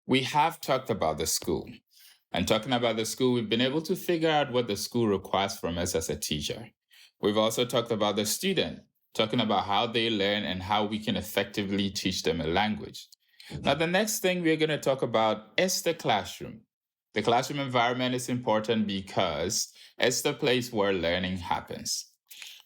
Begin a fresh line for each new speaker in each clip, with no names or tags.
We have talked about the school. And talking about the school, we've been able to figure out what the school requires from us as a teacher. We've also talked about the student, talking about how they learn and how we can effectively teach them a language. Now, the next thing we're going to talk about is the classroom. The classroom environment is important because it's the place where learning happens.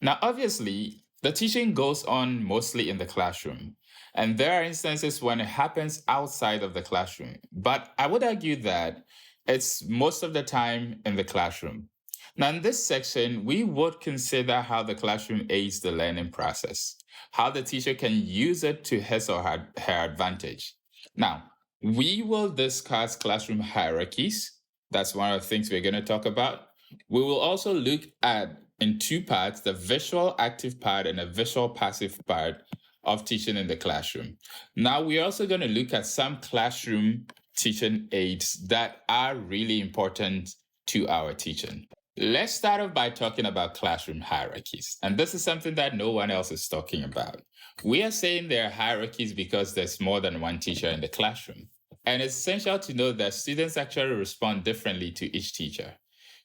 Now, obviously, the teaching goes on mostly in the classroom, and there are instances when it happens outside of the classroom. But I would argue that it's most of the time in the classroom. Now, in this section, we would consider how the classroom aids the learning process, how the teacher can use it to his or her advantage. Now, we will discuss classroom hierarchies. That's one of the things we're going to talk about. We will also look at, in two parts, the visual active part and a visual passive part of teaching in the classroom. Now, we're also going to look at some classroom teaching aids that are really important to our teaching. Let's start off by talking about classroom hierarchies. And this is something that no one else is talking about. We are saying there are hierarchies because there's more than one teacher in the classroom. And it's essential to know that students actually respond differently to each teacher.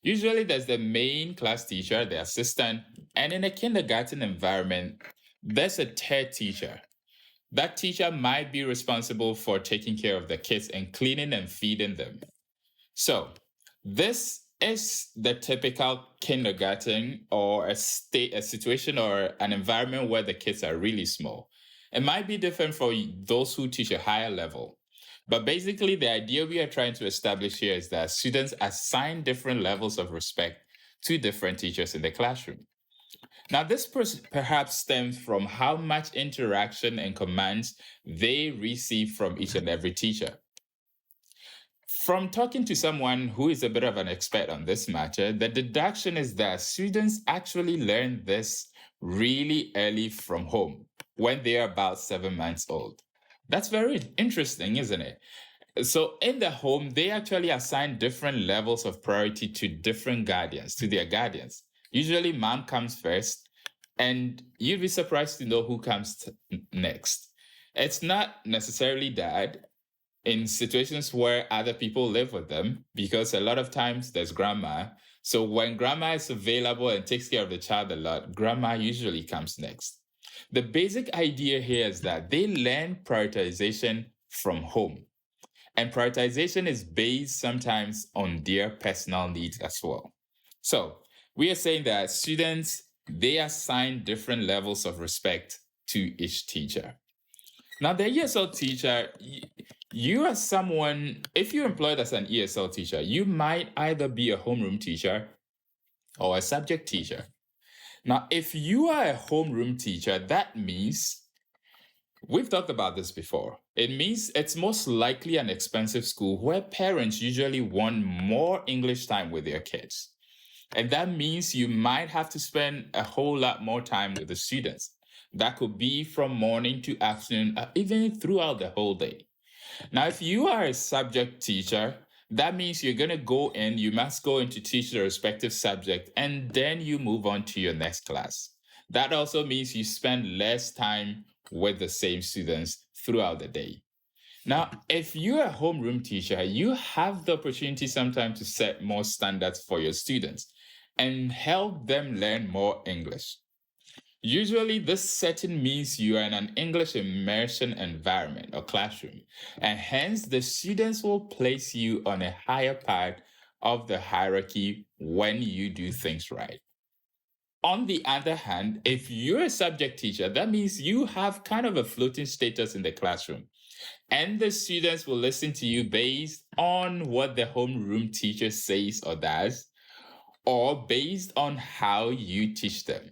Usually, there's the main class teacher, the assistant, and in a kindergarten environment, there's a third teacher. That teacher might be responsible for taking care of the kids and cleaning and feeding them. So, this is the typical kindergarten or a situation or an environment where the kids are really small. It might be different for those who teach a higher level. But basically, the idea we are trying to establish here is that students assign different levels of respect to different teachers in the classroom. Now, this perhaps stems from how much interaction and commands they receive from each and every teacher. From talking to someone who is a bit of an expert on this matter, the deduction is that students actually learn this really early from home when they are about 7 months old. That's very interesting, isn't it? So, in the home, they actually assign different levels of priority to different guardians, to their guardians. Usually, mom comes first, and you'd be surprised to know who comes next. It's not necessarily dad in situations where other people live with them, because a lot of times there's grandma. So when grandma is available and takes care of the child a lot, grandma usually comes next. The basic idea here is that they learn prioritization from home. And prioritization is based sometimes on their personal needs as well. So we are saying that students, they assign different levels of respect to each teacher. Now, the ESL teacher, you are someone, if you're employed as an ESL teacher, you might either be a homeroom teacher or a subject teacher. Now, if you are a homeroom teacher, that means, we've talked about this before, it means it's most likely an expensive school where parents usually want more English time with their kids. And that means you might have to spend a whole lot more time with the students. That could be from morning to afternoon, even throughout the whole day. Now, if you are a subject teacher, that means you're going to go in, you must go in to teach the respective subject, and then you move on to your next class. That also means you spend less time with the same students throughout the day. Now, if you're a homeroom teacher, you have the opportunity sometimes to set more standards for your students and help them learn more English. Usually, this setting means you are in an English immersion environment or classroom, and hence the students will place you on a higher part of the hierarchy when you do things right. On the other hand, if you're a subject teacher, that means you have kind of a floating status in the classroom, and the students will listen to you based on what the homeroom teacher says or does, or based on how you teach them.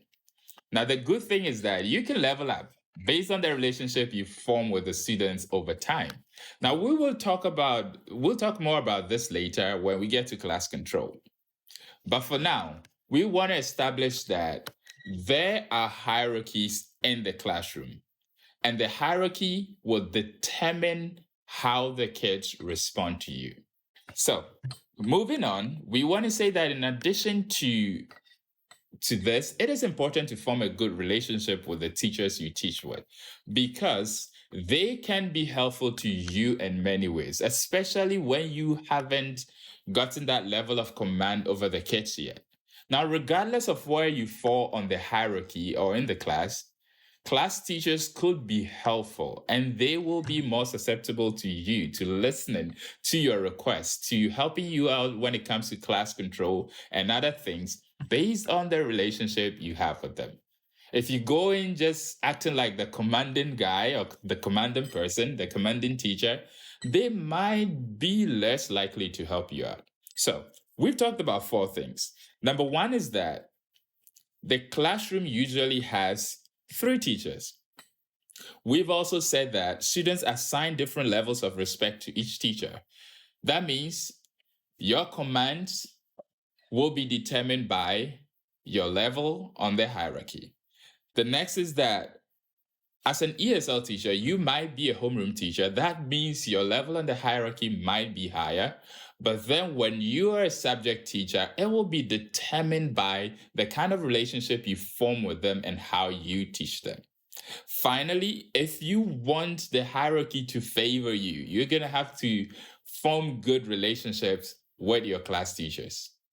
Now, the good thing is that you can level up based on the relationship you form with the students over time. Now, we'll talk more about this later when we get to class control. But for now, we want to establish that there are hierarchies in the classroom, and the hierarchy will determine how the kids respond to you. So, moving on, we want to say that in addition to this, it is important to form a good relationship with the teachers you teach with, because they can be helpful to you in many ways, especially when you haven't gotten that level of command over the kids yet. Now, regardless of where you fall on the hierarchy or in the class teachers could be helpful, and they will be more susceptible to you, to listening to your requests, to helping you out when it comes to class control and other things based on the relationship you have with them. If you go in just acting like the commanding guy or the commanding person, the commanding teacher, they might be less likely to help you out. So, we've talked about four things. Number one is that the classroom usually has three teachers. We've also said that students assign different levels of respect to each teacher. That means your commands will be determined by your level on the hierarchy. The next is that as an ESL teacher, you might be a homeroom teacher. That means your level on the hierarchy might be higher. But then when you are a subject teacher, it will be determined by the kind of relationship you form with them and how you teach them. Finally, if you want the hierarchy to favor you, you're going to have to form good relationships with your class teachers.